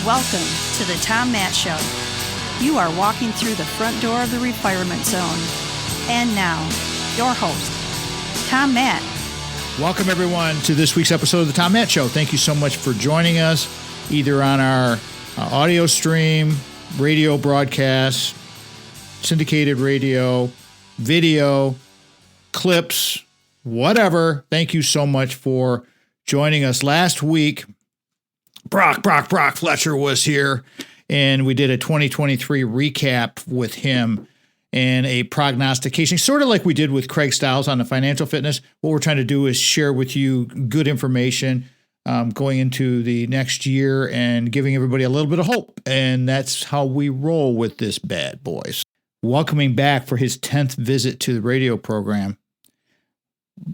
Welcome to the Tom Matt Show. You are walking through the front door of the refirement zone. And now, your host, Tom Matt. Welcome, everyone, to this week's episode of the Tom Matt Show. Thank you so much for joining us, either on our audio stream, radio broadcast, syndicated radio, video, clips, whatever. Thank you so much for joining us. Last week, Brock Fletcher was here, and we did a 2023 recap with him and a prognostication, sort of like we did with Craig Stiles on the financial fitness. What we're trying to do is share with you good information going into the next year and giving everybody a little bit of hope. And that's how we roll with this bad boys. Welcoming back for his 10th visit to the radio program,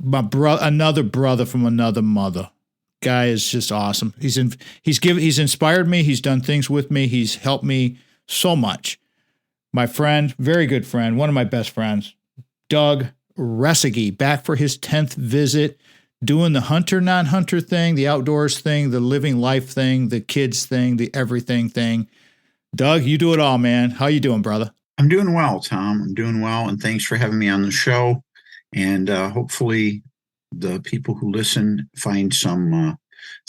another brother from another mother. Guy is just awesome. He's inspired me. He's done things with me. He's helped me so much. My friend, very good friend, one of my best friends, Doug Resseguie, back for his 10th visit, doing the hunter, non-hunter thing, the outdoors thing, the living life thing, the kids thing, the everything thing. Doug, you do it all, man. How you doing, brother? I'm doing well, Tom. I'm doing well, and thanks for having me on the show. And hopefully the people who listen find some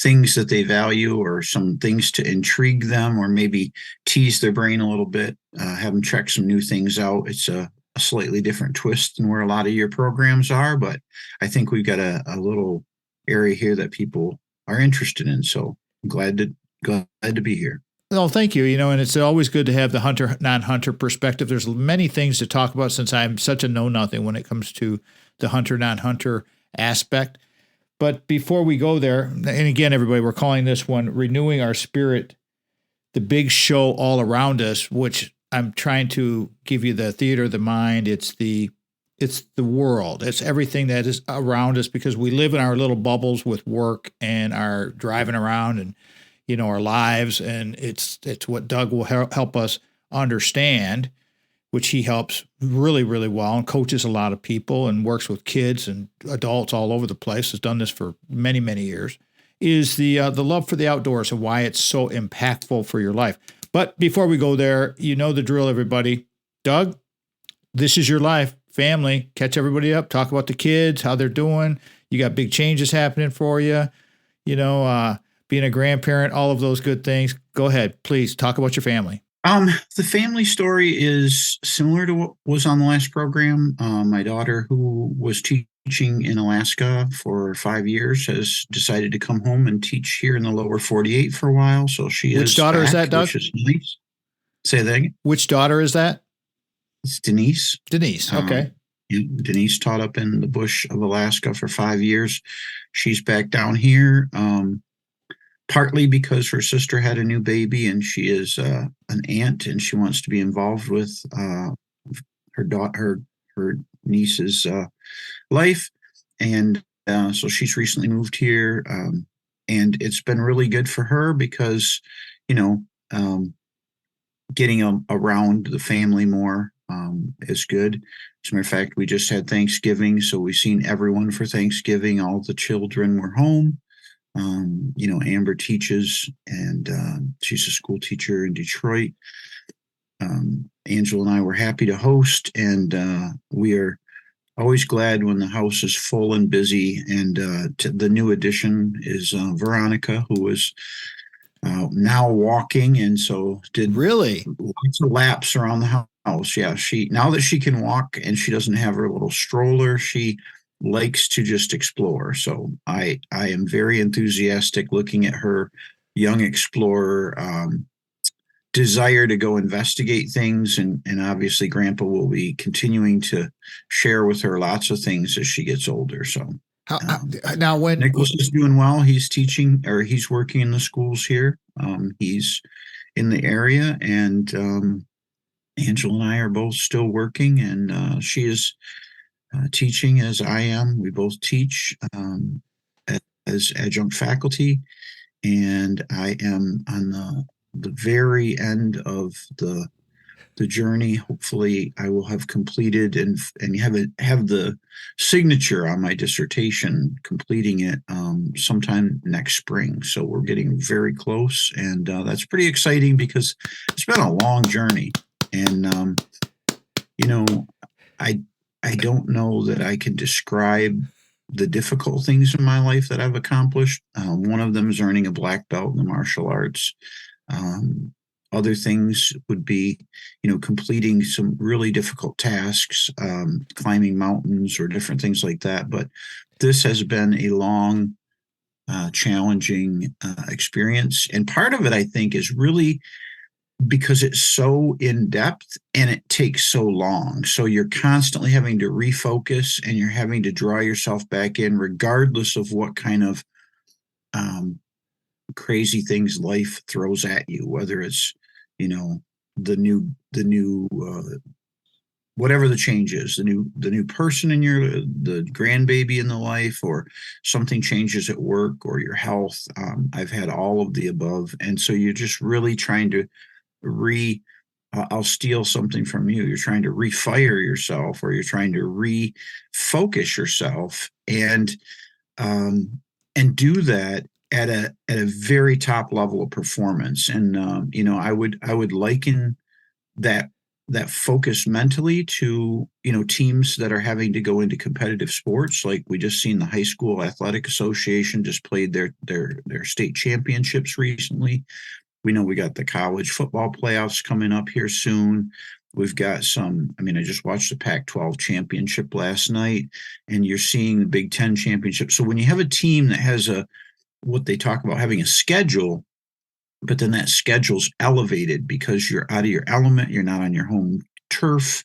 things that they value, or some things to intrigue them, or maybe tease their brain a little bit, have them check some new things out. It's a slightly different twist than where a lot of your programs are, but I think we've got a little area here that people are interested in. So I'm glad to be here. Well, thank you. And it's always good to have the hunter, non-hunter perspective. There's many things to talk about since I'm such a know-nothing when it comes to the hunter, non-hunter aspect. But before we go there, and again, everybody, we're calling this one Renewing Our Spirit, the big show all around us, which I'm trying to give you the theater of the mind. It's the world. It's everything that is around us, because we live in our little bubbles with work and our driving around and, our lives. And it's what Doug will help us understand, which he helps really, really well, and coaches a lot of people and works with kids and adults all over the place, has done this for many, many years, is the love for the outdoors and why it's so impactful for your life. But before we go there, you know the drill, everybody. Doug, this is your life, family. Catch everybody up, talk about the kids, how they're doing. You got big changes happening for you, being a grandparent, all of those good things. Go ahead, please talk about your family. The family story is similar to what was on the last program. My daughter, who was teaching in Alaska for 5 years, has decided to come home and teach here in the lower 48 for a while. So she is. Which daughter is that, Doug? Which is nice. Say that again. Which daughter is that? It's Denise. Denise. Okay. Denise taught up in the bush of Alaska for 5 years. She's back down here. Partly because her sister had a new baby, and she is an aunt, and she wants to be involved with her niece's life, and so she's recently moved here, and it's been really good for her because getting around the family more is good. As a matter of fact, we just had Thanksgiving, so we've seen everyone for Thanksgiving. All the children were home. Amber teaches, and she's a school teacher in Detroit. Angela and I were happy to host, and we are always glad when the house is full and busy. And the new addition is Veronica, who is now walking, and so did really lots of laps around the house. Yeah, now that she can walk and she doesn't have her little stroller, she likes to just explore. So I am very enthusiastic looking at her young explorer desire to go investigate things, and obviously Grandpa will be continuing to share with her lots of things as she gets older. So now when Nicholas is doing well, he's teaching, or he's working in the schools here. He's in the area, and Angela and I are both still working, and she is teaching as I am. We both teach as adjunct faculty, and I am on the very end of the the journey. Hopefully I will have completed and have the signature on my dissertation, completing it sometime next spring. So we're getting very close, and that's pretty exciting because it's been a long journey. And I don't know that I can describe the difficult things in my life that I've accomplished. One of them is earning a black belt in the martial arts. Other things would be, completing some really difficult tasks, climbing mountains or different things like that. But this has been a long, challenging experience. And part of it, I think, is really because it's so in depth and it takes so long. So you're constantly having to refocus and you're having to draw yourself back in, regardless of what kind of crazy things life throws at you, whether it's, the new whatever the change is, the new person in the grandbaby in the life, or something changes at work or your health. I've had all of the above. And so you're just really trying to I'll steal something from you. You're trying to refire yourself, or you're trying to refocus yourself, and do that at a very top level of performance. And I would liken that focus mentally to teams that are having to go into competitive sports. Like we just seen the High School Athletic Association just played their state championships recently. We know we got the college football playoffs coming up here soon. We've got I just watched the Pac-12 championship last night, and you're seeing the Big Ten championship. So when you have a team that has what they talk about having a schedule, but then that schedule's elevated because you're out of your element, you're not on your home turf,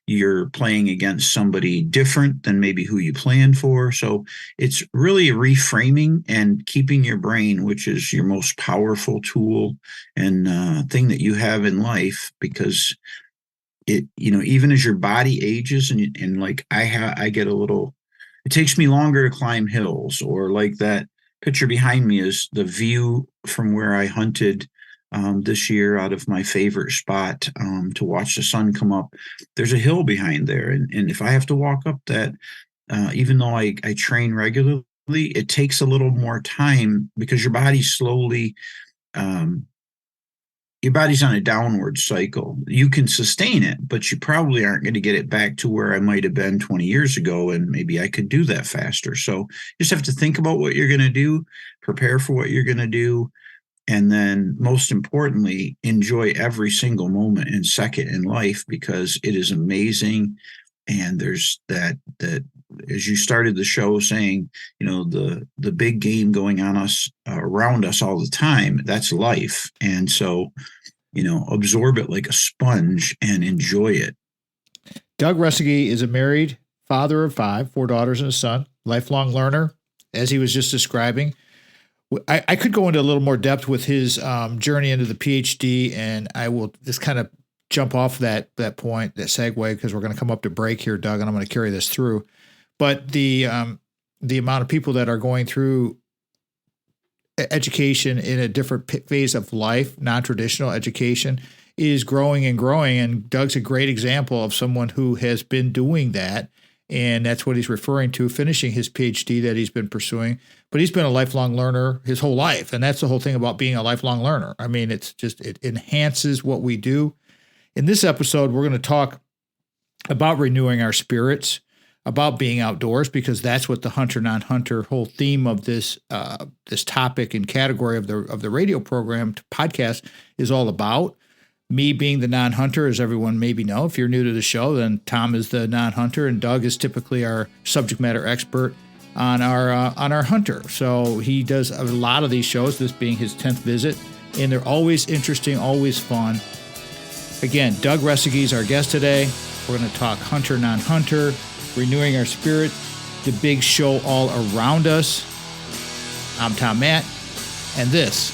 you're playing against somebody different than maybe who you planned for. So it's really reframing and keeping your brain, which is your most powerful tool and thing that you have in life, because it, even as your body ages and like I get a little, it takes me longer to climb hills, or like that picture behind me is the view from where I hunted this year out of my favorite spot to watch the sun come up. There's a hill behind there. And if I have to walk up that, even though I train regularly, it takes a little more time because your body's slowly, your body's on a downward cycle. You can sustain it, but you probably aren't going to get it back to where I might have been 20 years ago. And maybe I could do that faster. So you just have to think about what you're going to do, prepare for what you're going to do. And then most importantly, enjoy every single moment and second in life, because it is amazing. And there's that as you started the show saying, the big game going on us around us all the time, that's life. And so, absorb it like a sponge and enjoy it. Doug Resseguie is a married father of 5, 4 daughters and a son, lifelong learner, as he was just describing. I could go into a little more depth with his journey into the PhD, and I will just kind of jump off that point, that segue, because we're going to come up to break here, Doug, and I'm going to carry this through. But the amount of people that are going through education in a different phase of life, non-traditional education, is growing and growing. And Doug's a great example of someone who has been doing that. And that's what he's referring to, finishing his PhD that he's been pursuing. But he's been a lifelong learner his whole life. And that's the whole thing about being a lifelong learner. I mean, it enhances what we do. In this episode, we're going to talk about renewing our spirits, about being outdoors, because that's what the hunter non-hunter whole theme of this topic and category of the radio program podcast is all about. Me being the non-hunter, as everyone maybe know, if you're new to the show, then Tom is the non-hunter and Doug is typically our subject matter expert on our hunter. So he does a lot of these shows, this being his 10th visit, and they're always interesting, always fun. Again, Doug Resseguie is our guest today. We're going to talk hunter non-hunter, renewing our spirit, the big show all around us. I'm Tom Matt, and this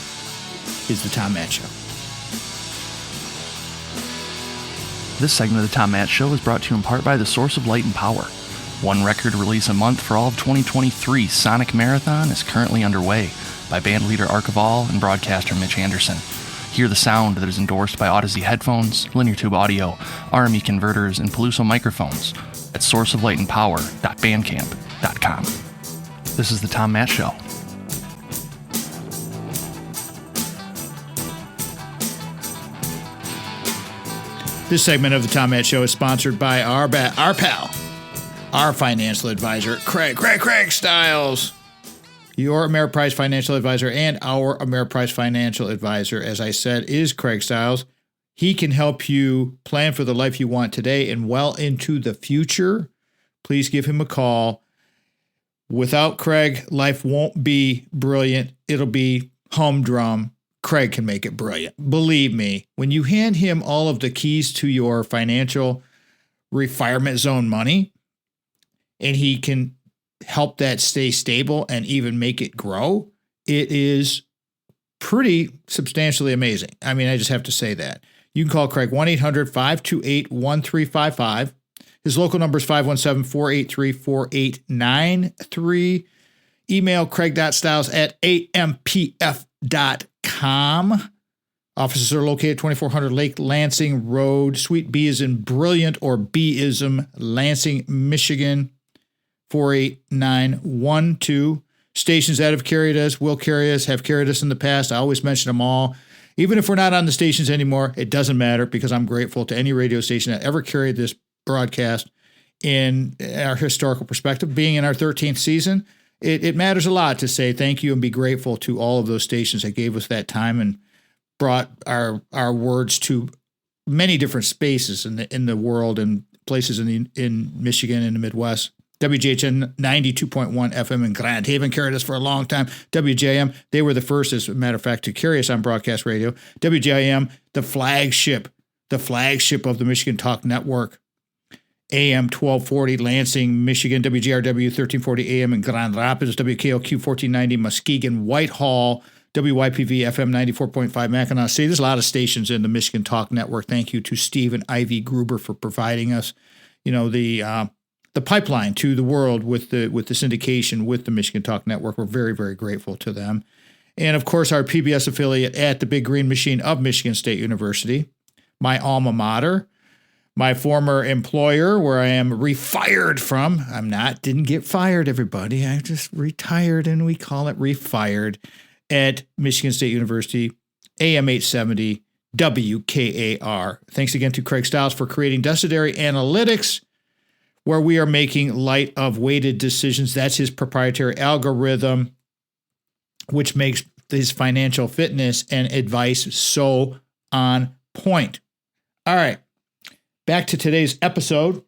is the Tom Matt Show. This segment of the Tom Matt Show is brought to you in part by the Source of Light and Power. One record release a month for all of 2023, Sonic Marathon is currently underway by bandleader Archivall and broadcaster Mitch Anderson. Hear the sound that is endorsed by Odyssey headphones, linear tube audio, RME converters, and Peluso microphones at sourceoflightandpower.bandcamp.com. This is the Tom Matt Show. This segment of the Tom Matt Show is sponsored by our pal, our financial advisor, Craig Stiles. Your Ameriprise financial advisor and our Ameriprise financial advisor, as I said, is Craig Stiles. He can help you plan for the life you want today and well into the future. Please give him a call. Without Craig, life won't be brilliant. It'll be humdrum. Craig can make it brilliant. Believe me, when you hand him all of the keys to your financial retirement zone money, and he can help that stay stable and even make it grow, it is pretty substantially amazing. I mean, I just have to say that. You can call Craig 1-800-528-1355. His local number is 517-483-4893. Email craig.stiles@ampf.com. Offices are located 2400 Lake Lansing Road. Suite B is in Brilliant, or B-ism, Lansing, Michigan, 48912. Stations that have carried us, will carry us, have carried us in the past. I always mention them all. Even if we're not on the stations anymore, it doesn't matter, because I'm grateful to any radio station that ever carried this broadcast in our historical perspective. Being in our 13th season, it matters a lot to say thank you and be grateful to all of those stations that gave us that time and brought our words to many different spaces in the world and places in Michigan and the Midwest. WGHN 92.1 FM in Grand Haven carried us for a long time. WJM, they were the first, as a matter of fact, to carry us on broadcast radio. WJM, the flagship of the Michigan Talk Network. AM 1240 Lansing, Michigan. WGRW 1340 AM in Grand Rapids. WKOQ 1490 Muskegon, Whitehall. WYPV FM 94.5 Mackinac City. There's a lot of stations in the Michigan Talk Network. Thank you to Steve and Ivy Gruber for providing us, the pipeline to the world with the syndication with the Michigan Talk Network. We're very, very grateful to them. And of course, our PBS affiliate at the Big Green Machine of Michigan State University, my alma mater, my former employer, where I am refired from. Didn't get fired, everybody. I just retired, and we call it refired, at Michigan State University, AM 870 WKAR. Thanks again to Craig Stiles for creating Decideri Analytics, where we are making light of weighted decisions. That's his proprietary algorithm, which makes his financial fitness and advice so on point. All right, back to today's episode.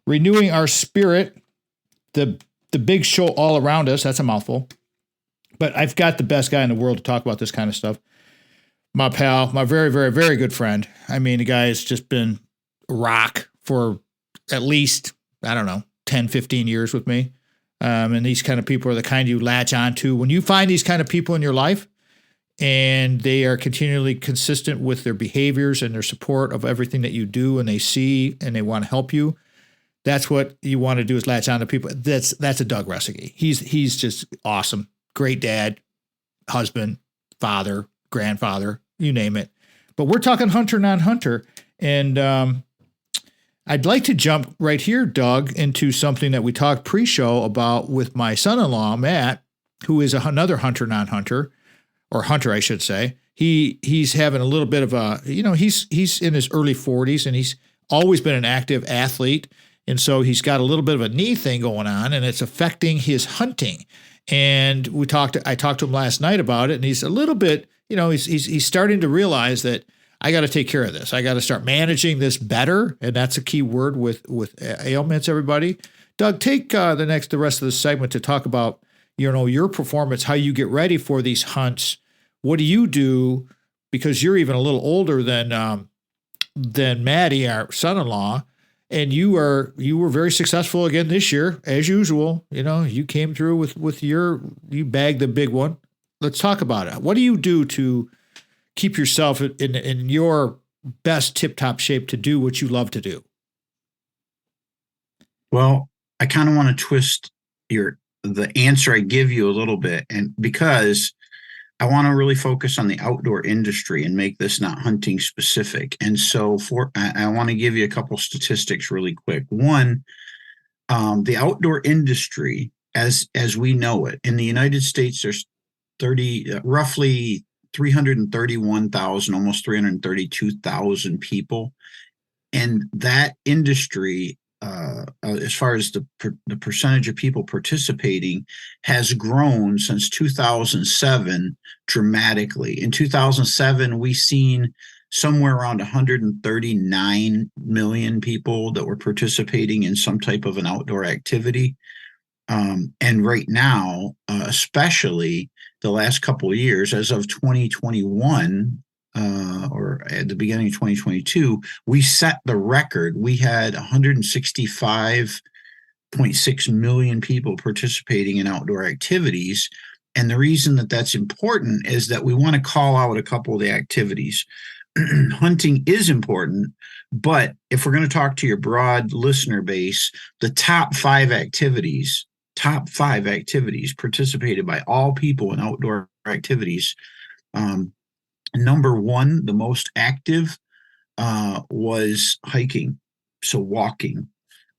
Renewing our spirit, the big show all around us. That's a mouthful. But I've got the best guy in the world to talk about this kind of stuff. My pal, my very, very, very good friend. I mean, the guy has just been rock for at least, 10, 15 years with me. And these kind of people are the kind you latch on to. When you find these kind of people in your life and they are continually consistent with their behaviors and their support of everything that you do, and they see and they want to help you, that's what you want to do, is latch on to people. That's a Doug Resseguie. He's just awesome. Great dad, husband, father, grandfather, you name it. But we're talking hunter, non-hunter. And I'd like to jump right here, Doug, into something that we talked pre-show about with my son-in-law, Matt, who is another hunter, non-hunter, or hunter, I should say. He's having a little bit of a, he's in his early 40s, and he's always been an active athlete. And so he's got a little bit of a knee thing going on, and it's affecting his hunting. And I talked to him last night about it, and he's a little bit, he's starting to realize that I got to take care of this. I got to start managing this better. And that's a key word with ailments, everybody. Doug, take the rest of the segment to talk about, your performance, how you get ready for these hunts. What do you do? Because you're even a little older than Maddie, our son-in-law. And you were very successful again this year, as usual. You came through with you bagged the big one. Let's talk about it. What do you do to keep yourself in your best tip-top shape to do what you love to do? Well, I kind of want to twist the answer I give you a little bit, and because I want to really focus on the outdoor industry and make this not hunting specific. And so I want to give you a couple statistics really quick. One, the outdoor industry, as we know it, in the United States, there's roughly 331,000, almost 332,000 people. And that industry, as far as the percentage of people participating, has grown since 2007 dramatically. In 2007, we seen somewhere around 139 million people that were participating in some type of an outdoor activity. And right now, especially the last couple of years, as of 2021, or at the beginning of 2022, we set the record. We had 165.6 million people participating in outdoor activities. And the reason that that's important is that we want to call out a couple of the activities. Hunting is important, but if we're going to talk to your broad listener base, the top five activities participated by all people in outdoor activities. Number one, the most active, was hiking, so walking.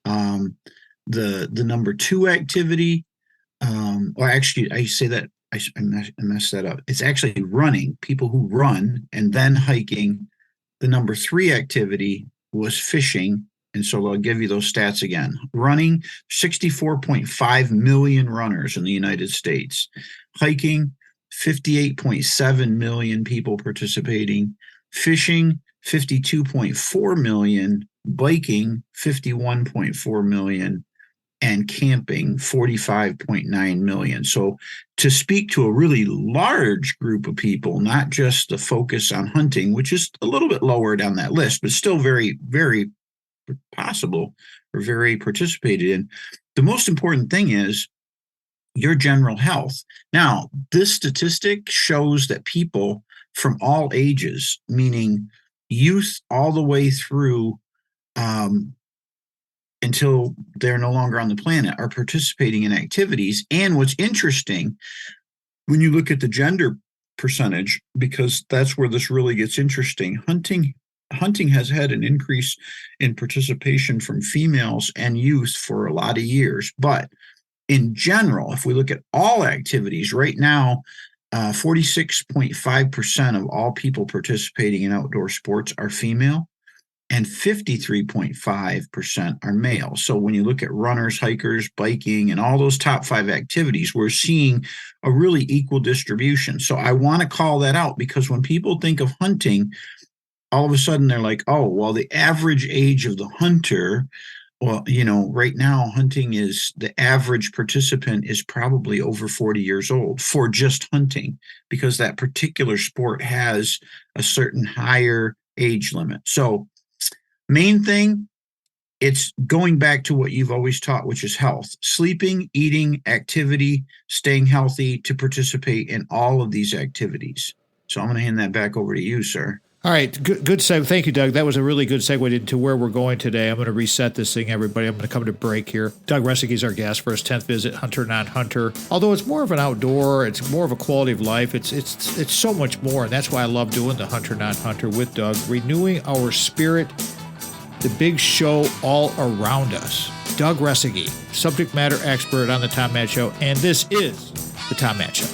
The number two activity, or actually, I say that I messed that up. It's actually running. People who run and then hiking. The number three activity was fishing. And so I'll give you those stats again. Running, 64.5 million runners in the United States. Hiking, 58.7 million people participating. Fishing, 52.4 million. Biking, 51.4 million. And camping, 45.9 million. So to speak to a really large group of people, not just the focus on hunting, which is a little bit lower down that list, but still very, very possible or very participated in. The most important thing is your general health. Now, this statistic shows that people from all ages, meaning youth all the way through until they're no longer on the planet, are participating in activities. And what's interesting, when you look at the gender percentage, because that's where this really gets interesting, hunting has had an increase in participation from females and youth for a lot of years. But in general, if we look at all activities right now, 46.5% of all people participating in outdoor sports are female, and 53.5% are male. So when you look at runners, hikers, biking, and all those top five activities, we're seeing a really equal distribution. So I want to call that out, because when people think of hunting, all of a sudden they're like, oh, well, the average age of the hunter, well, right now hunting is, the average participant is probably over 40 years old for just hunting, because that particular sport has a certain higher age limit. So main thing, it's going back to what you've always taught, which is health, sleeping, eating, activity, staying healthy to participate in all of these activities. So I'm going to hand that back over to you, sir. All right. Good segue. Thank you, Doug. That was a really good segue into where we're going today. I'm going to reset this thing, everybody. I'm going to come to break here. Doug Resseguie is our guest for his 10th visit, Hunter Non-Hunter. Although it's more of an outdoor, it's more of a quality of life. It's so much more, and that's why I love doing the Hunter Non-Hunter with Doug, renewing our spirit, the big show all around us. Doug Resseguie, subject matter expert on the Tom Matt Show, and this is the Tom Matt Show.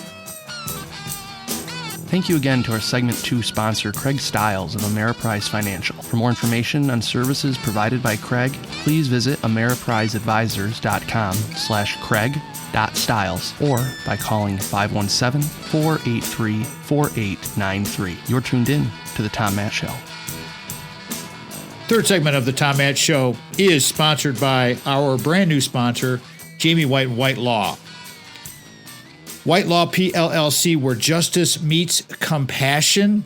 Thank you again to our Segment 2 sponsor, Craig Stiles of Ameriprise Financial. For more information on services provided by Craig, please visit ameripriseadvisors.com/Craig.Stiles or by calling 517-483-4893. You're tuned in to the Tom Matt Show. Third segment of the Tom Matt Show is sponsored by our brand new sponsor, Jamie White and White Law. White Law PLLC, where justice meets compassion.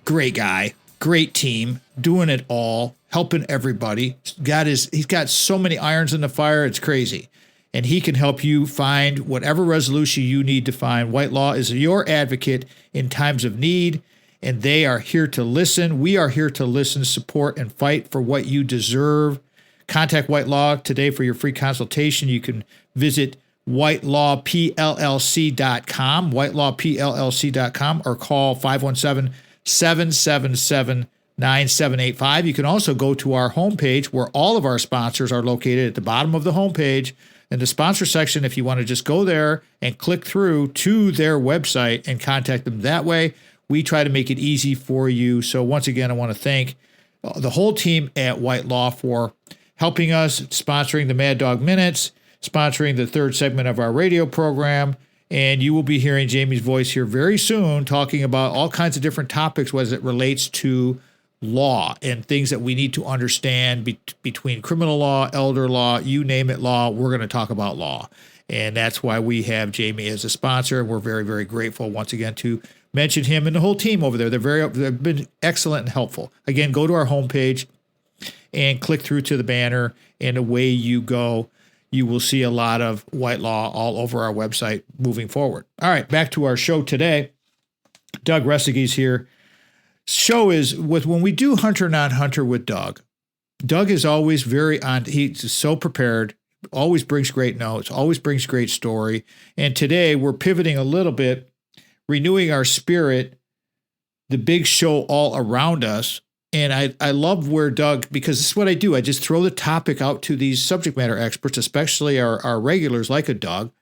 Great guy, great team, doing it all, helping everybody. He's got so many irons in the fire, it's crazy. And he can help you find whatever resolution you need to find. White Law is your advocate in times of need, and they are here to listen. We are here to listen, support, and fight for what you deserve. Contact White Law today for your free consultation. You can visit whitelawpllc.com, whitelawpllc.com, or call 517-777-9785. You can also go to our homepage where all of our sponsors are located at the bottom of the homepage in the sponsor section. If you want to just go there and click through to their website and contact them that way, we try to make it easy for you. So once again, I want to thank the whole team at White Law for helping us, sponsoring the Mad Dog Minutes, sponsoring the third segment of our radio program. And you will be hearing Jamie's voice here very soon talking about all kinds of different topics as it relates to law and things that we need to understand between criminal law, elder law, you name it, law. We're going to talk about law. And that's why we have Jamie as a sponsor. And we're very, very grateful once again to mention him and the whole team over there. They've been excellent and helpful. Again, go to our homepage and click through to the banner, and away you go. You will see a lot of White Law all over our website moving forward. All right, back to our show today. Doug Resseguie's here. Show is when we do Hunter Non-Hunter with Doug. Doug is always very on. He's so prepared, always brings great notes, always brings great story. And today we're pivoting a little bit, renewing our spirit, the big show all around us. And I love where Doug, because this is what I do. I just throw the topic out to these subject matter experts, especially our regulars like a Doug,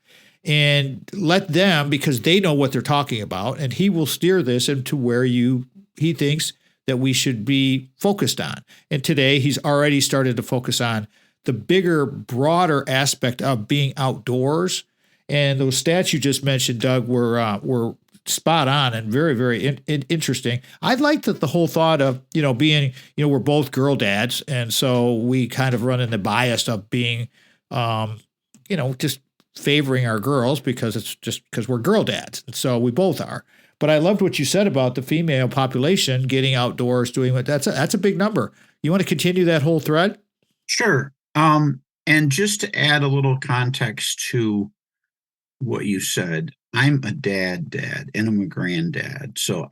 and let them, because they know what they're talking about, and he will steer this into where he thinks that we should be focused on. And today he's already started to focus on the bigger, broader aspect of being outdoors. And those stats you just mentioned, Doug, were spot on and very, very interesting. I like the whole thought of, being, we're both girl dads. And so we kind of run in the bias of being, just favoring our girls because we're girl dads. And so we both are. But I loved what you said about the female population getting outdoors, doing what that's a big number. You want to continue that whole thread? Sure. And just to add a little context to what you said, I'm a dad, and I'm a granddad. So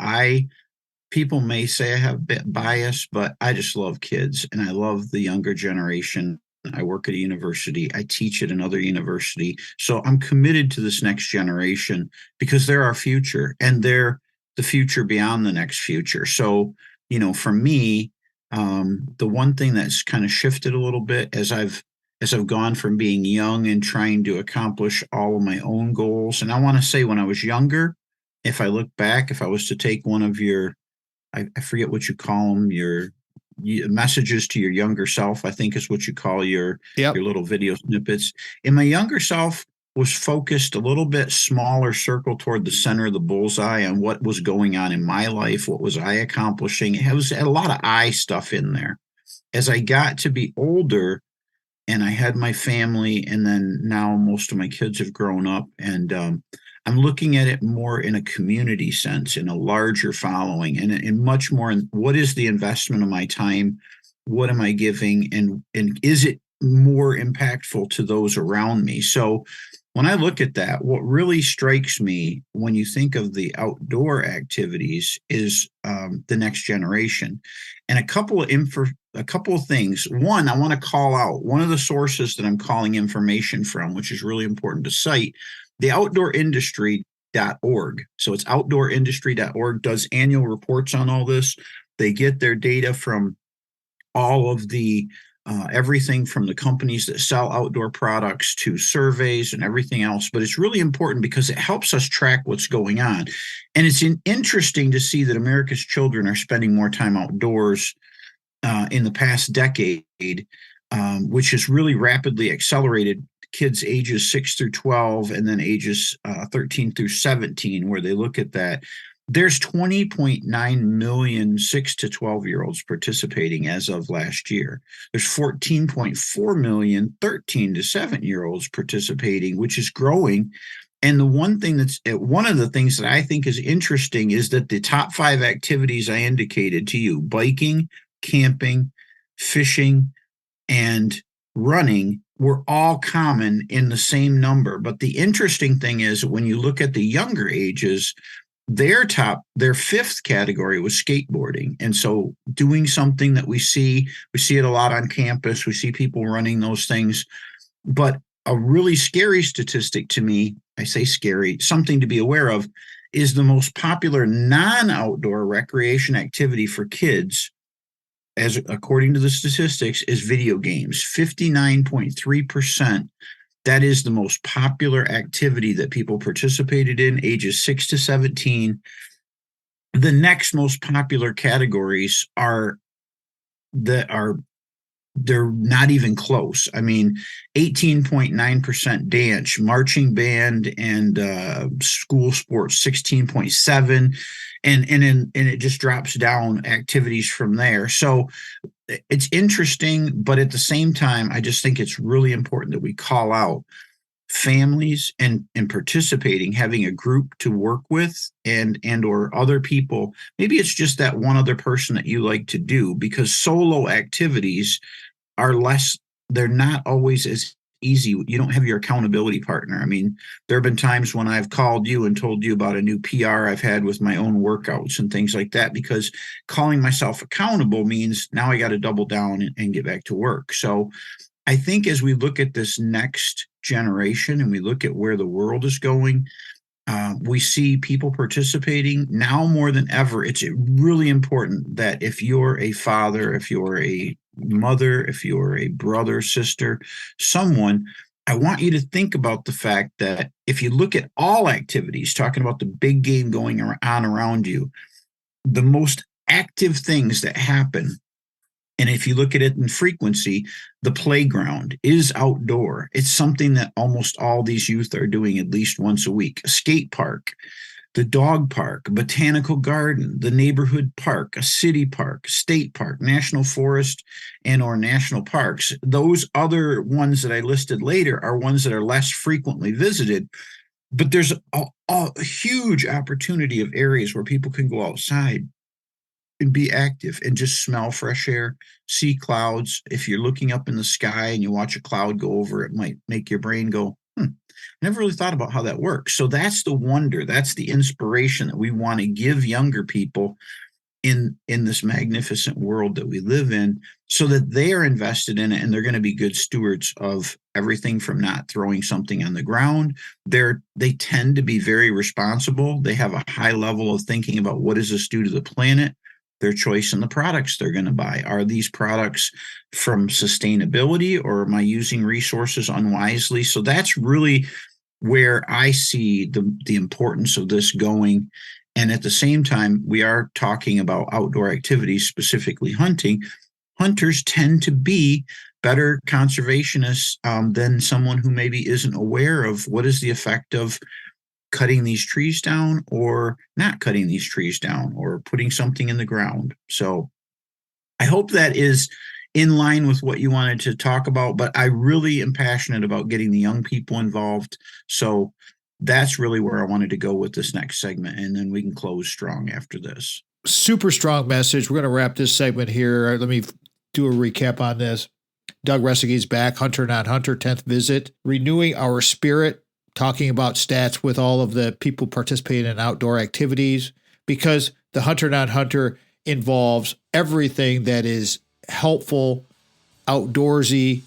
people may say I have a bit bias, but I just love kids and I love the younger generation. I work at a university. I teach at another university. So I'm committed to this next generation because they're our future and they're the future beyond the next future. So, for me, the one thing that's kind of shifted a little bit as I've gone from being young and trying to accomplish all of my own goals. And I want to say when I was younger, if I look back, if I was to take one of your, I forget what you call them, your messages to your younger self, I think is what you call your little video snippets. And my younger self was focused a little bit smaller circle toward the center of the bullseye on what was going on in my life. What was I accomplishing? It had a lot of I stuff in there. As I got to be older, and I had my family, and then now most of my kids have grown up, and I'm looking at it more in a community sense, in a larger following, and in much more in what is the investment of my time, what am I giving, and is it more impactful to those around me? So when I look at that, what really strikes me when you think of the outdoor activities is the next generation, and a couple of things. One, I want to call out one of the sources that I'm calling information from, which is really important to cite, the outdoorindustry.org. So it's outdoorindustry.org does annual reports on all this. They get their data from all of the everything from the companies that sell outdoor products to surveys and everything else. But it's really important because it helps us track what's going on. And it's interesting to see that America's children are spending more time outdoors in the past decade, which has really rapidly accelerated kids ages 6 through 12 and then ages 13 through 17, where they look at that. There's 20.9 million 6 to 12-year-olds participating as of last year. There's 14.4 million 13 to 7-year-olds participating, which is growing. And one of the things that I think is interesting is that the top 5 activities I indicated to you, biking, camping, fishing, and running, were all common in the same number. But the interesting thing is when you look at the younger ages, their 5th category was skateboarding. And so doing something that we see it a lot on campus. We see people running those things. But a really scary statistic to me, I say scary, something to be aware of, is the most popular non-outdoor recreation activity for kids, as according to the statistics, is video games. 59.3%. That is the most popular activity that people participated in, ages 6 to 17. The next most popular categories they're not even close. I mean, 18.9% dance, marching band, and school sports, 16.7%, and it just drops down activities from there. So it's interesting, but at the same time, I just think it's really important that we call out families and participating, having a group to work with, and or other people. Maybe it's just that one other person that you like to do, because solo activities are they're not always as easy. You don't have your accountability partner. I mean, there have been times when I've called you and told you about a new PR I've had with my own workouts and things like that, because calling myself accountable means now I got to double down and get back to work. So I think as we look at this next generation and we look at where the world is going, we see people participating now more than ever. It's really important that if you're a father, if you're a mother, if you're a brother, sister, someone, I want you to think about the fact that if you look at all activities, talking about the big game going on around you, the most active things that happen, and if you look at it in frequency, the playground is outdoor. It's something that almost all these youth are doing at least once a week. A skate park, the dog park, a botanical garden, the neighborhood park, a city park, state park, national forest, and or national parks. Those other ones that I listed later are ones that are less frequently visited, but there's a huge opportunity of areas where people can go outside and be active and just smell fresh air, see clouds. If you're looking up in the sky and you watch a cloud go over, it might make your brain go, I never really thought about how that works. So that's the wonder, that's the inspiration that we want to give younger people in this magnificent world that we live in, so that they are invested in it and they're going to be good stewards of everything from not throwing something on the ground. They tend to be very responsible. They have a high level of thinking about what does this do to the planet, their choice in the products they're going to buy. Are these products from sustainability, or am I using resources unwisely? So that's really where I see the importance of this going. And at the same time, we are talking about outdoor activities, specifically hunting. Hunters tend to be better conservationists than someone who maybe isn't aware of what is the effect of cutting these trees down or not cutting these trees down or putting something in the ground. So I hope that is in line with what you wanted to talk about, but I really am passionate about getting the young people involved. So that's really where I wanted to go with this next segment, and then we can close strong after this. Super strong message. We're going to wrap this segment here. Let me do a recap on this. Doug Resseguie's back, Hunter Not Hunter, 10th visit, renewing our spirit, talking about stats with all of the people participating in outdoor activities, because the Hunter Not Hunter involves everything that is helpful, outdoorsy,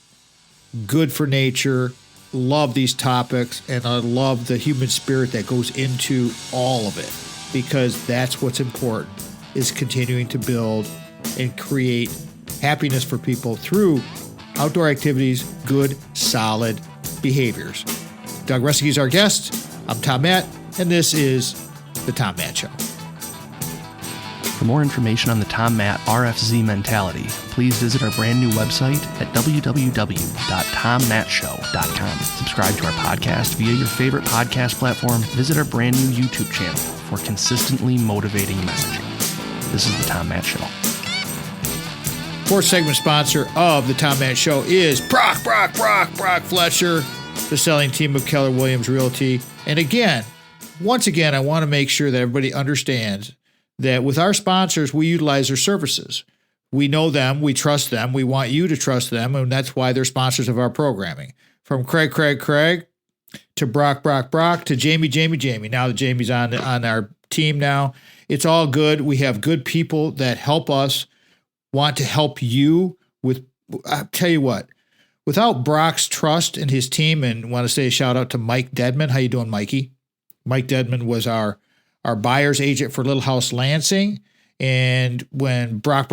good for nature. Love these topics, and I love the human spirit that goes into all of it, because that's what's important, is continuing to build and create happiness for people through outdoor activities, good, solid behaviors. Doug Resseguie is our guest. I'm Tom Matt, and this is The Tom Matt Show. For more information on the Tom Matt RFZ mentality, please visit our brand new website at www.tommattshow.com. Subscribe to our podcast via your favorite podcast platform. Visit our brand new YouTube channel for consistently motivating messaging. This is The Tom Matt Show. Fourth segment sponsor of The Tom Matt Show is Brock Fletcher, the selling team of Keller Williams Realty. And once again, I want to make sure that everybody understands that with our sponsors, we utilize their services. We know them, we trust them, we want you to trust them, and that's why they're sponsors of our programming. From Craig to Brock to Jamie. Now that Jamie's on our team now, it's all good. We have good people that help us, want to help you with. I'll tell you what, without Brock's trust in his team, and want to say a shout out to Mike Dedman. How you doing, Mikey? Mike Dedman was our buyer's agent for Little House Lansing. And when Brock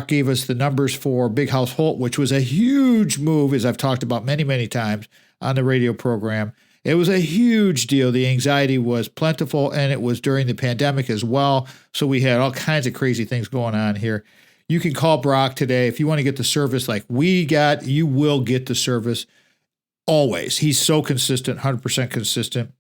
gave us the numbers for Big House Holt, which was a huge move, as I've talked about many, many times on the radio program, it was a huge deal. The anxiety was plentiful, and it was during the pandemic as well. So we had all kinds of crazy things going on here. You can call Brock today. If you want to get the service like we got, you will get the service always. He's so consistent, 100% consistent.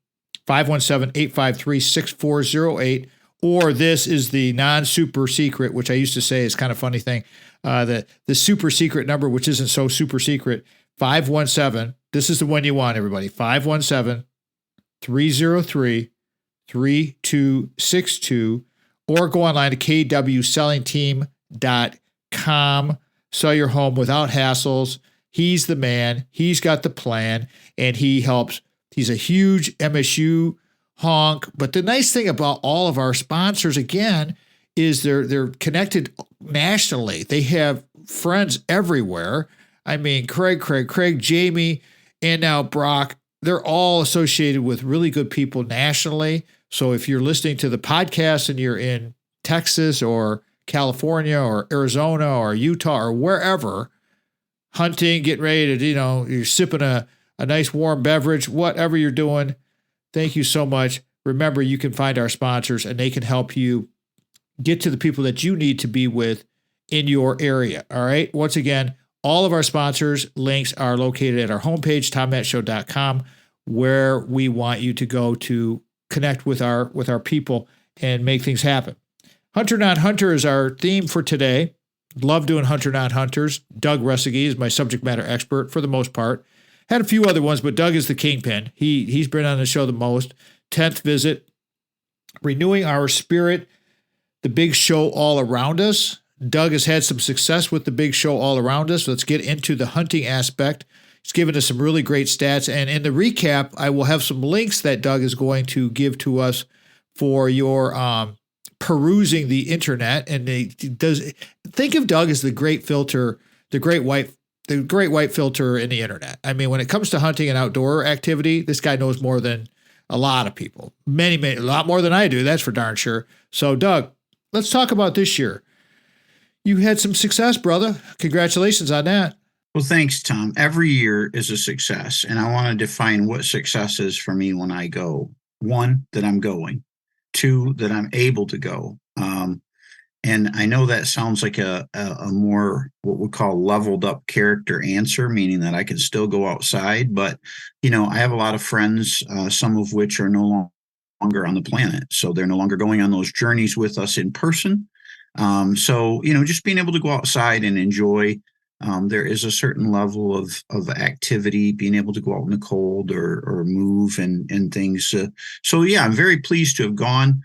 517-853-6408. Or this is the non-super secret, which I used to say is kind of a funny thing. The super secret number, which isn't so super secret, 517. This is the one you want, everybody. 517-303-3262. Or go online to kwsellingteam.com. Sell your home without hassles. He's the man. He's got the plan, and he helps. He's a huge MSU honk. But the nice thing about all of our sponsors, again, is they're connected nationally. They have friends everywhere. I mean, Craig, Jamie, and now Brock, they're all associated with really good people nationally. So if you're listening to the podcast and you're in Texas or California or Arizona or Utah or wherever, hunting, getting ready to, you're sipping a nice warm beverage, whatever you're doing, thank you so much. Remember, you can find our sponsors and they can help you get to the people that you need to be with in your area. All right. Once again, all of our sponsors links are located at our homepage, TomMattShow.com, where we want you to go to connect with our people and make things happen. Hunter Non-Hunter is our theme for today. Love doing Hunter Non-Hunters. Doug Resseguie is my subject matter expert for the most part. Had a few other ones, but Doug is the kingpin. He's been on the show the most. 10th visit. Renewing our spirit. The big show all around us. Doug has had some success with the big show all around us. Let's get into the hunting aspect. He's given us some really great stats. And in the recap, I will have some links that Doug is going to give to us for your perusing the internet. And think of Doug as the great filter, the great white filter in the internet. I mean, when it comes to hunting and outdoor activity, this guy knows more than a lot of people. A lot more than I do. That's for darn sure. So Doug, let's talk about this year. You had some success, brother. Congratulations on that. Well, thanks, Tom. Every year is a success, and I want to define what success is for me when I go. 1, that I'm going. 2, that I'm able to go. And I know that sounds like a more what we call leveled up character answer, meaning that I can still go outside. But, I have a lot of friends, some of which are no longer on the planet. So they're no longer going on those journeys with us in person. So, just being able to go outside and enjoy, there is a certain level of activity, being able to go out in the cold or move and things. So yeah, I'm very pleased to have gone.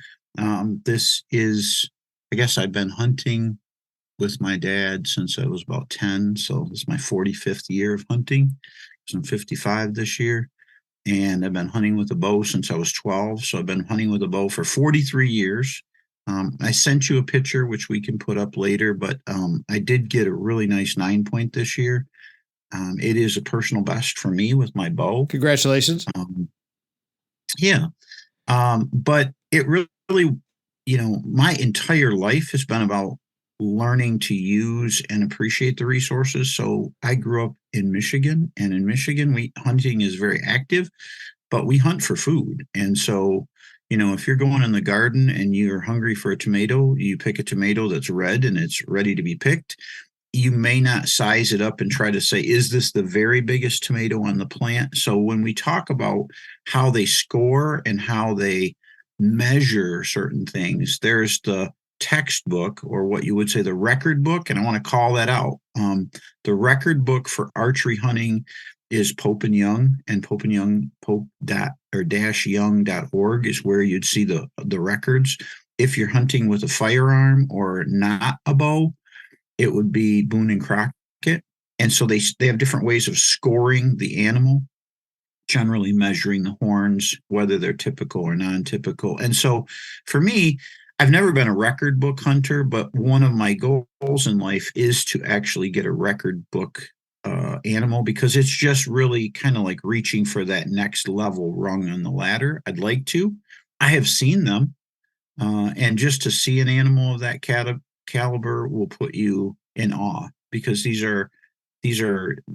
This is, I guess I've been hunting with my dad since I was about 10. So this is my 45th year of hunting. So I'm 55 this year. And I've been hunting with a bow since I was 12. So I've been hunting with a bow for 43 years. I sent you a picture, which we can put up later, but I did get a really nice 9-point this year. It is a personal best for me with my bow. Congratulations. Yeah. But it really, my entire life has been about learning to use and appreciate the resources. So I grew up in Michigan, and in Michigan, hunting is very active, but we hunt for food. And so, if you're going in the garden and you're hungry for a tomato, you pick a tomato that's red and it's ready to be picked. You may not size it up and try to say, is this the very biggest tomato on the plant? So when we talk about how they score and how they measure certain things, there's the textbook, or what you would say the record book, and I want to call that out. The record book for archery hunting is Pope and Young, and Pope and Young, Pope-Young.org is where you'd see the records. If you're hunting with a firearm or not a bow, it would be Boone and Crockett. And so they have different ways of scoring the animal, generally measuring the horns, whether they're typical or non-typical. And so for me, I've never been a record book hunter, but one of my goals in life is to actually get a record book animal because it's just really kind of like reaching for that next level rung on the ladder. I'd like to. I have seen them, and just to see an animal of that caliber will put you in awe because these are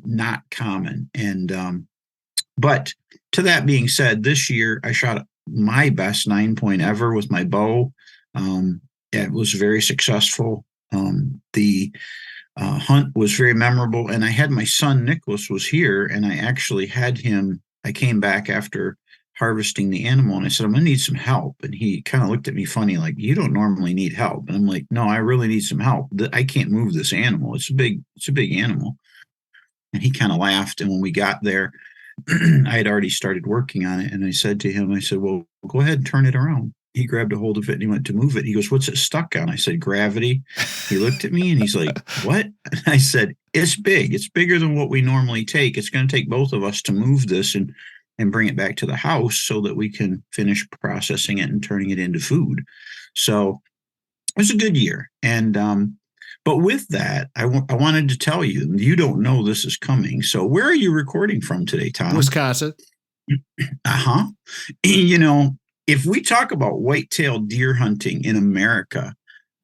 not common. And but to that being said, this year I shot my best 9-point ever with my bow. It was very successful. The hunt was very memorable, and I had my son Nicholas was here, and I actually had him. I came back after harvesting the animal, and I said, "I'm gonna need some help." And he kind of looked at me funny, like, "You don't normally need help." And I'm like, "No, I really need some help. I can't move this animal. It's a big animal." And he kind of laughed. And when we got there, I had already started working on it, and I said to him, I said, "Well, go ahead and turn it around." He grabbed a hold of it and he went to move it. He goes, "What's it stuck on?" I said, "Gravity." He looked at me and he's like, "What?" And I said, "It's big. It's bigger than what we normally take. It's going to take both of us to move this and bring it back to the house so that we can finish processing it and turning it into food." So it was a good year. And but with that, I wanted to tell you, you don't know this is coming. So where are you recording from today, Tom? Wisconsin. Uh-huh. You know, if we talk about whitetail deer hunting in America,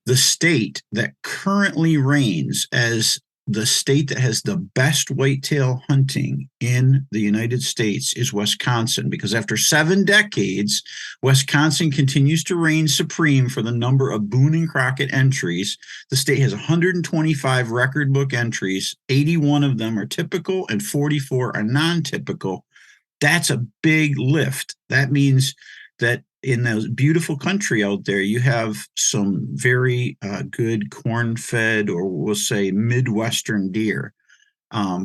the state that currently reigns as the state that has the best whitetail hunting in the United States is Wisconsin, because after 7 decades, Wisconsin continues to reign supreme for the number of Boone and Crockett entries. The state has 125 record book entries. 81 of them are typical and 44 are non-typical. That's a big lift. That means that in the beautiful country out there, you have some very good corn-fed, or we'll say Midwestern deer.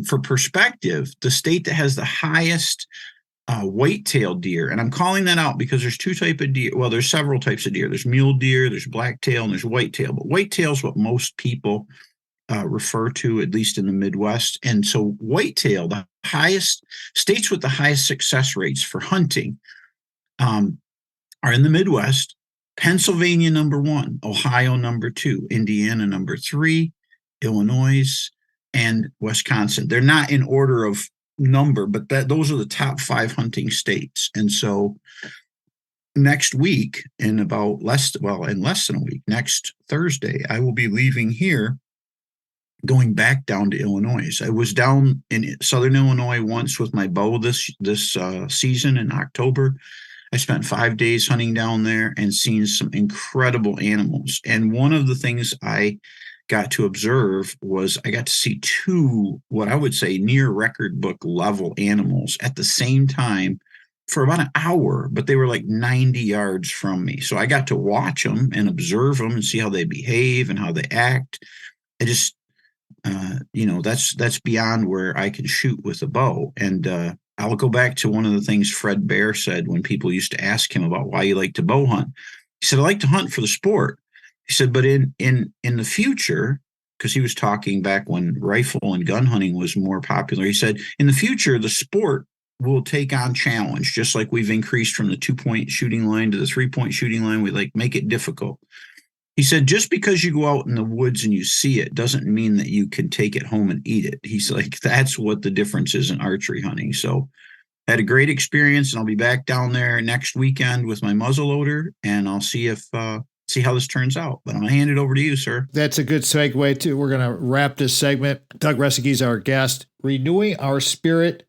For perspective, the state that has the highest whitetail deer, and I'm calling that out because there's 2 types of deer. Well, there's several types of deer. There's mule deer, there's blacktail, and there's whitetail. But whitetail is what most people refer to, at least in the Midwest. And so whitetail, the highest states with the highest success rates for hunting, are in the Midwest. Pennsylvania, number 1, Ohio, number 2, Indiana, number 3, Illinois, and Wisconsin. They're not in order of number, but those are the top 5 hunting states. And so next week, in less than a week, next Thursday, I will be leaving here, going back down to Illinois. I was down in Southern Illinois once with my bow this season in October. I spent 5 days hunting down there and seeing some incredible animals. And one of the things I got to observe was I got to see 2, what I would say, near record book level animals at the same time for about an hour, but they were like 90 yards from me. So I got to watch them and observe them and see how they behave and how they act. I just, that's beyond where I can shoot with a bow. And I'll go back to one of the things Fred Bear said when people used to ask him about why you like to bow hunt. He said, "I like to hunt for the sport." He said, "But in the future," because he was talking back when rifle and gun hunting was more popular, he said, "In the future, the sport will take on challenge, just like we've increased from the 2-point shooting line to the 3-point shooting line. We make it difficult." He said, "Just because you go out in the woods and you see it doesn't mean that you can take it home and eat it." He's like, "That's what the difference is in archery hunting." So I had a great experience, and I'll be back down there next weekend with my muzzleloader, and I'll see how this turns out. But I'm going to hand it over to you, sir. That's a good segue we're going to wrap this segment. Doug Resseguie is our guest. Renewing our spirit,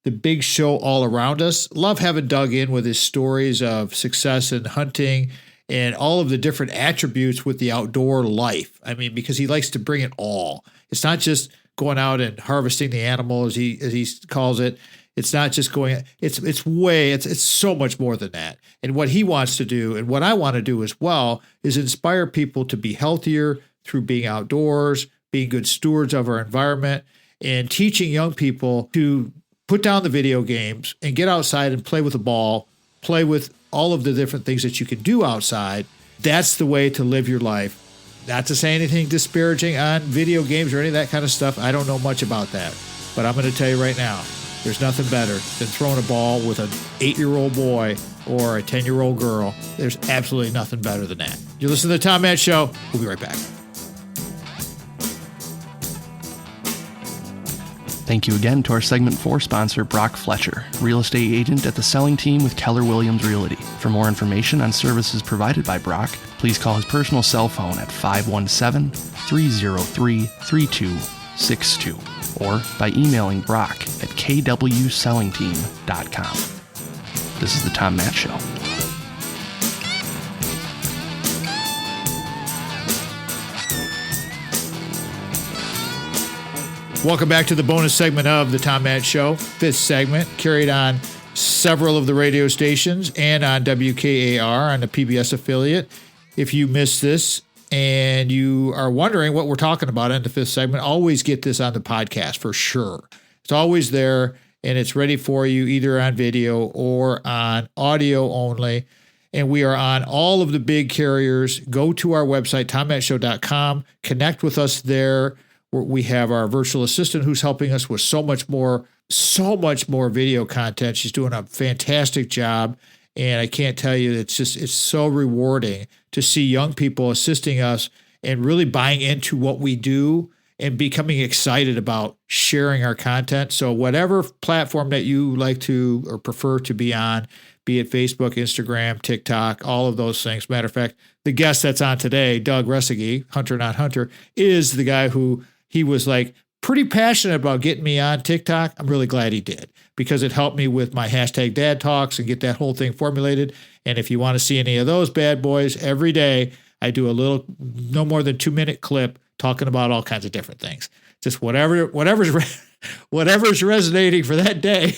the big show all around us. Love having Doug in with his stories of success in hunting and all of the different attributes with the outdoor life. I mean, because he likes to bring it all. It's not just going out and harvesting the animal, as he calls it. It's not just going, it's so much more than that. And what he wants to do, and what I want to do as well, is inspire people to be healthier through being outdoors, being good stewards of our environment, and teaching young people to put down the video games and get outside and play with a ball, play with all of the different things that you can do outside. That's the way to live your life. Not to say anything disparaging on video games or any of that kind of stuff. I don't know much about that. But I'm going to tell you right now, there's nothing better than throwing a ball with an 8-year-old boy or a 10-year-old girl. There's absolutely nothing better than that. You listen to the Tom Matt Show. We'll be right back. Thank you again to our segment 4 sponsor, Brock Fletcher, real estate agent at the selling team with Keller Williams Realty. For more information on services provided by Brock, please call his personal cell phone at 517-303-3262 or by emailing Brock at kwsellingteam.com. This is the Tom Matt Show. Welcome back to the bonus segment of the Tom Matt Show. Fifth segment, carried on several of the radio stations and on WKAR on the PBS affiliate. If you missed this and you are wondering what we're talking about in the fifth segment, always get this on the podcast for sure. It's always there, and it's ready for you either on video or on audio only. And we are on all of the big carriers. Go to our website, tommattshow.com. Connect with us there. We have our virtual assistant who's helping us with so much more video content. She's doing a fantastic job. And I can't tell you, it's so rewarding to see young people assisting us and really buying into what we do and becoming excited about sharing our content. So whatever platform that you like to or prefer to be on, be it Facebook, Instagram, TikTok, all of those things. Matter of fact, the guest that's on today, Doug Resseguie, Hunter Not Hunter, is the guy who he was like pretty passionate about getting me on TikTok. I'm really glad he did because it helped me with my hashtag dad talks and get that whole thing formulated. And if you want to see any of those bad boys, every day I do a little, no more than 2-minute clip talking about all kinds of different things. Just whatever's resonating for that day.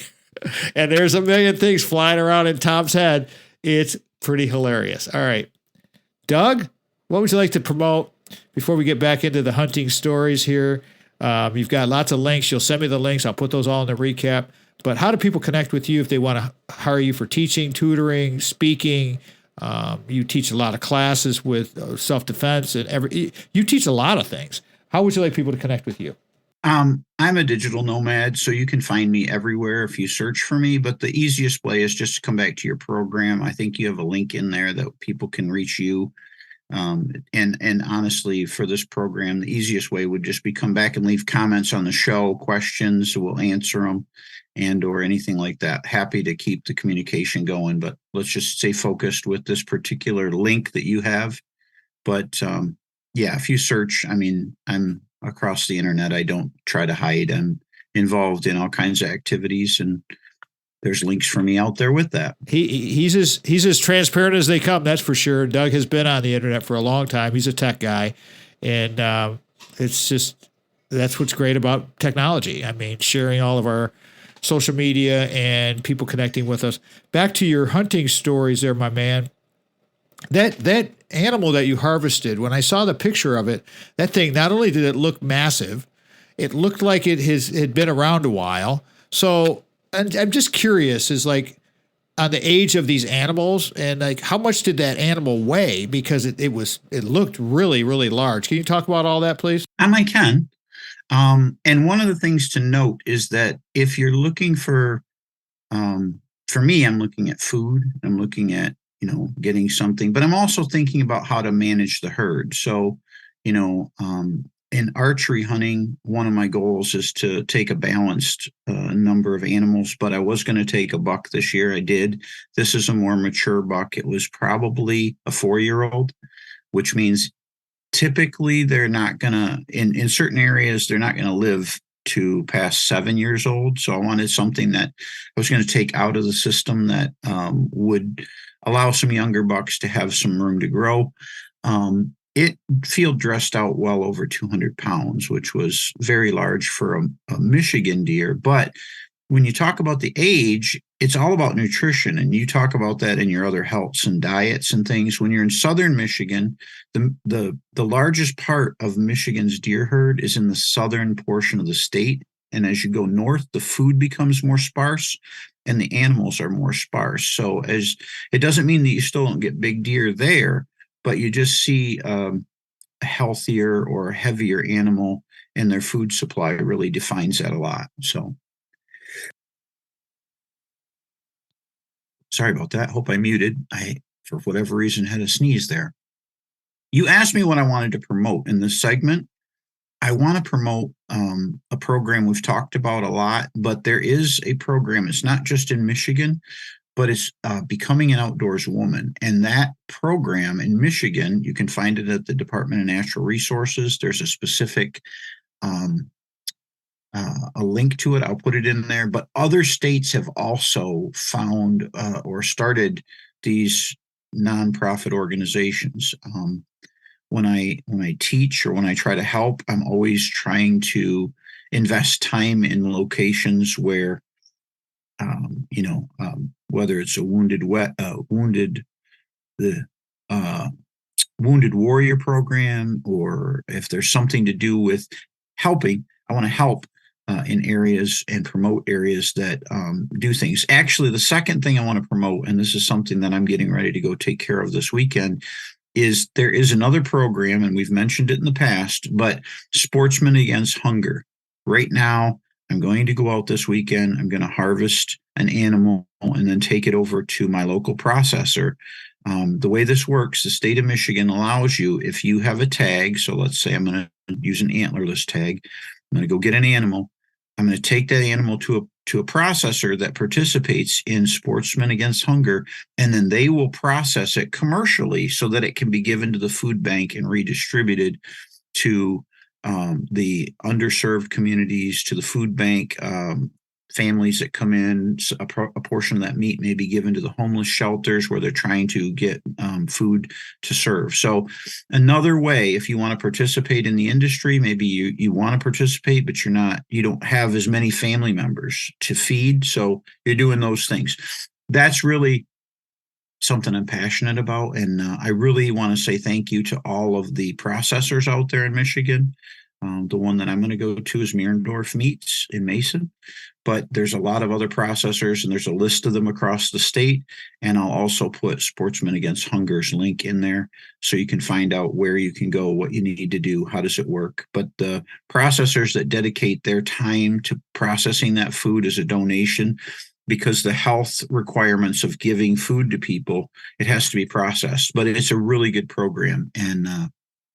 And there's a million things flying around in Tom's head. It's pretty hilarious. All right. Doug, what would you like to promote before we get back into the hunting stories here? You've got lots of links. You'll send me the links. I'll put those all in the recap. But how do people connect with you if they want to hire you for teaching, tutoring, speaking? You teach a lot of classes with self-defense and you teach a lot of things. How would you like people to connect with you? I'm a digital nomad, so you can find me everywhere if you search for me. But the easiest way is just to come back to your program. I think you have a link in there that people can reach you. And honestly, for this program, the easiest way would just be come back and leave comments on the show, questions, we'll answer them, and or anything like that. Happy to keep the communication going, but let's just stay focused with this particular link that you have. But yeah, if you search, I mean, I'm across the internet. I don't try to hide. I'm involved in all kinds of activities, and there's links for me out there with that. He's as transparent as they come. That's for sure. Doug has been on the internet for a long time. He's a tech guy, and that's what's great about technology. I mean, sharing all of our social media and people connecting with us. Back to your hunting stories there, my man. That animal that you harvested, when I saw the picture of it, that thing, not only did it look massive, it looked like it had been around a while. So I'm just curious, is like on the age of these animals and like how much did that animal weigh? Because it looked really, really large. Can you talk about all that, please? I can. And one of the things to note is that if you're looking for me, I'm looking at food. I'm looking at, getting something, but I'm also thinking about how to manage the herd. So, in archery hunting, one of my goals is to take a balanced number of animals, but I was going to take a buck this year. I did. This is a more mature buck. It was probably a 4-year-old, which means typically they're not going to, in certain areas, they're not going to live to past 7 years old. So I wanted something that I was going to take out of the system that would allow some younger bucks to have some room to grow. It field dressed out well over 200 pounds, which was very large for a Michigan deer. But when you talk about the age, it's all about nutrition. And you talk about that in your other healths and diets and things. When you're in southern Michigan, the largest part of Michigan's deer herd is in the southern portion of the state. And as you go north, the food becomes more sparse and the animals are more sparse. So it doesn't mean that you still don't get big deer there, but you just see a healthier or heavier animal, and their food supply really defines that a lot. So sorry about that. Hope I muted. I, for whatever reason, had a sneeze there. You asked me what I wanted to promote in this segment. I want to promote a program we've talked about a lot, but there is a program. It's not just in Michigan, but it's Becoming an Outdoors Woman. And that program in Michigan, you can find it at the Department of Natural Resources. There's a specific a link to it. I'll put it in there. But other states have also found or started these nonprofit organizations. When I teach or when I try to help, I'm always trying to invest time in locations where, whether it's a the wounded warrior program, or if there's something to do with helping, I want to help in areas and promote areas that do things. Actually, the second thing I want to promote, and this is something that I'm getting ready to go take care of this weekend, is there is another program, and we've mentioned it in the past, but Sportsmen Against Hunger. Right now, I'm going to go out this weekend. I'm going to harvest an animal and then take it over to my local processor. The way this works, the state of Michigan allows you, if you have a tag, so let's say I'm going to use an antlerless tag, I'm going to go get an animal. I'm going to take that animal to a processor that participates in Sportsmen Against Hunger, and then they will process it commercially so that it can be given to the food bank and redistributed to the underserved communities, to the food bank, families that come in. A portion of that meat may be given to the homeless shelters where they're trying to get food to serve. So another way, if you want to participate in the industry, maybe you want to participate, but you don't have as many family members to feed. So you're doing those things. That's really something I'm passionate about. And I really want to say thank you to all of the processors out there in Michigan. The one that I'm going to go to is Mierendorf Meats in Mason. But there's a lot of other processors, and there's a list of them across the state. And I'll also put Sportsmen Against Hunger's link in there so you can find out where you can go, what you need to do, how does it work. But the processors that dedicate their time to processing that food as a donation, because the health requirements of giving food to people, it has to be processed. But it's a really good program, and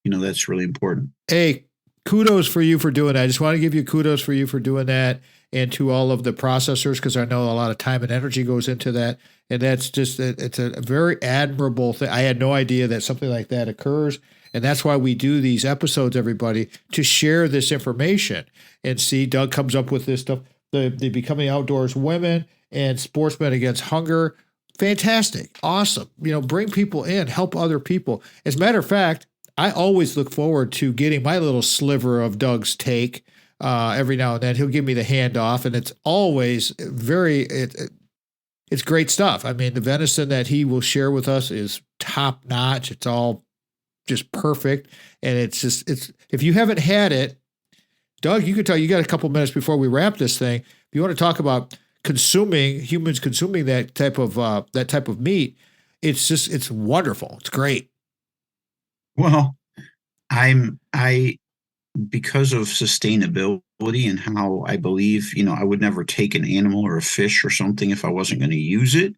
that's really important. Hey, kudos for you for doing that. I just want to give you kudos for you for doing that, and to all of the processors, because I know a lot of time and energy goes into that. And that's just, it's a very admirable thing. I had no idea that something like that occurs. And that's why we do these episodes, everybody, to share this information. And see, Doug comes up with this stuff, the Becoming Outdoors Women and Sportsmen Against Hunger. Fantastic. Awesome. Bring people in, help other people. As a matter of fact, I always look forward to getting my little sliver of Doug's take. Every now and then he'll give me the handoff, and it's always it's great stuff. I mean, the venison that he will share with us is top notch. It's all just perfect. And it's if you haven't had it, Doug, you got a couple minutes before we wrap this thing. If you want to talk about humans consuming that type of meat, it's wonderful. It's great. Well, because of sustainability and how I believe, I would never take an animal or a fish or something if I wasn't going to use it.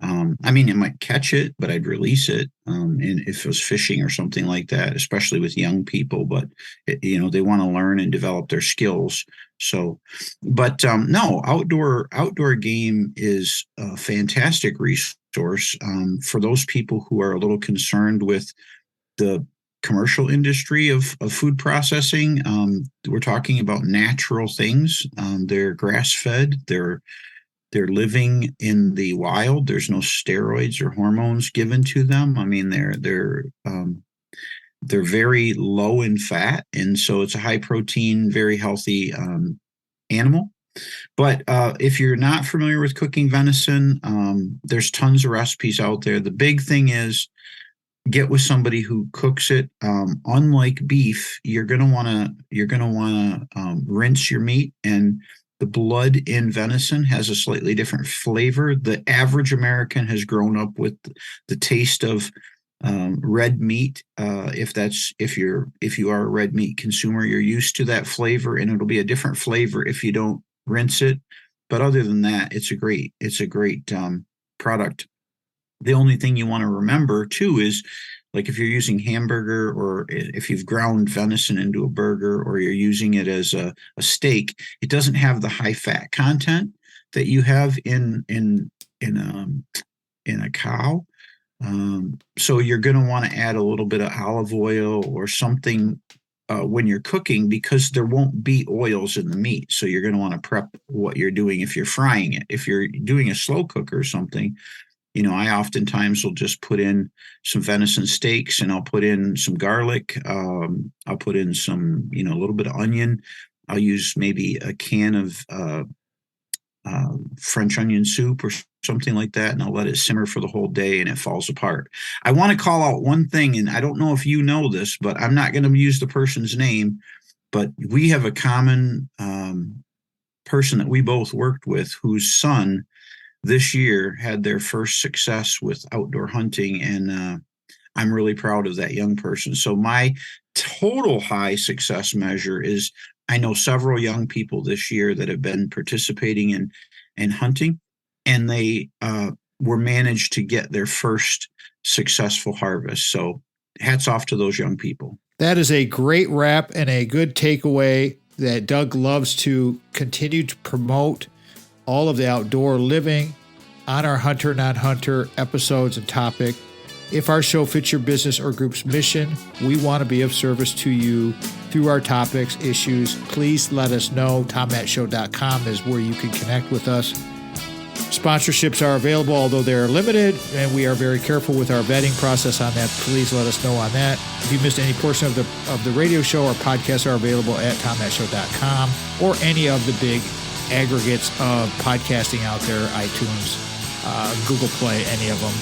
I might catch it, but I'd release it. And if it was fishing or something like that, especially with young people, but they want to learn and develop their skills. So, but no, outdoor game is a fantastic resource for those people who are a little concerned with the commercial industry of food processing. We're talking about natural things. They're grass fed. They're living in the wild. There's no steroids or hormones given to them. They're very low in fat, and so it's a high protein, very healthy animal. But if you're not familiar with cooking venison, there's tons of recipes out there. The big thing is get with somebody who cooks it. Unlike beef, you're gonna wanna rinse your meat, and the blood in venison has a slightly different flavor. The average American has grown up with the taste of red meat. If you are a red meat consumer, you're used to that flavor, and it'll be a different flavor if you don't rinse it. But other than that, it's a great product. The only thing you want to remember too is like if you're using hamburger, or if you've ground venison into a burger, or you're using it as a steak, it doesn't have the high fat content that you have in a cow. So you're going to want to add a little bit of olive oil or something when you're cooking, because there won't be oils in the meat. So you're going to want to prep what you're doing if you're frying it. If you're doing a slow cook or something, I oftentimes will just put in some venison steaks, and I'll put in some garlic. I'll put in some, a little bit of onion. I'll use maybe a can of French onion soup or something like that, and I'll let it simmer for the whole day, and it falls apart. I want to call out one thing, and I don't know if you know this, but I'm not going to use the person's name, but we have a common person that we both worked with, whose son this year had their first success with outdoor hunting, and I'm really proud of that young person. So my total high success measure is, I know several young people this year that have been participating in hunting, and they were managed to get their first successful harvest. So hats off to those young people. That is a great wrap and a good takeaway that Doug loves to continue to promote all of the outdoor living on our Hunter Not Hunter episodes and topic. If our show fits your business or group's mission, we want to be of service to you through our topics, issues. Please let us know. TomMattShow.com is where you can connect with us. Sponsorships are available, although they are limited, and we are very careful with our vetting process on that. Please let us know on that. If you missed any portion of the radio show, our podcasts are available at TomMattShow.com or any of the big aggregates of podcasting out there, iTunes, Google Play, any of them.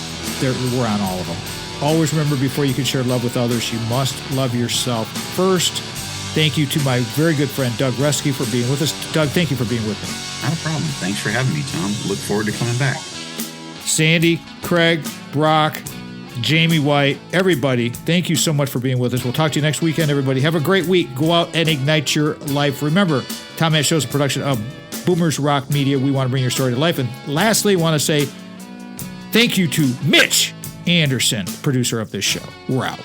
We're on all of them. Always remember, before you can share love with others, you must love yourself first. Thank you to my very good friend, Doug Resseguie, for being with us. Doug, thank you for being with me. Not a problem. Thanks for having me, Tom. Look forward to coming back. Sandy, Craig, Brock, Jamie White, everybody, thank you so much for being with us. We'll talk to you next weekend, everybody. Have a great week. Go out and ignite your life. Remember, Tom Matt Show is a production of Boomers Rock Media. We want to bring your story to life. And lastly, I want to say thank you to Mitch Anderson, producer of this show. We're out.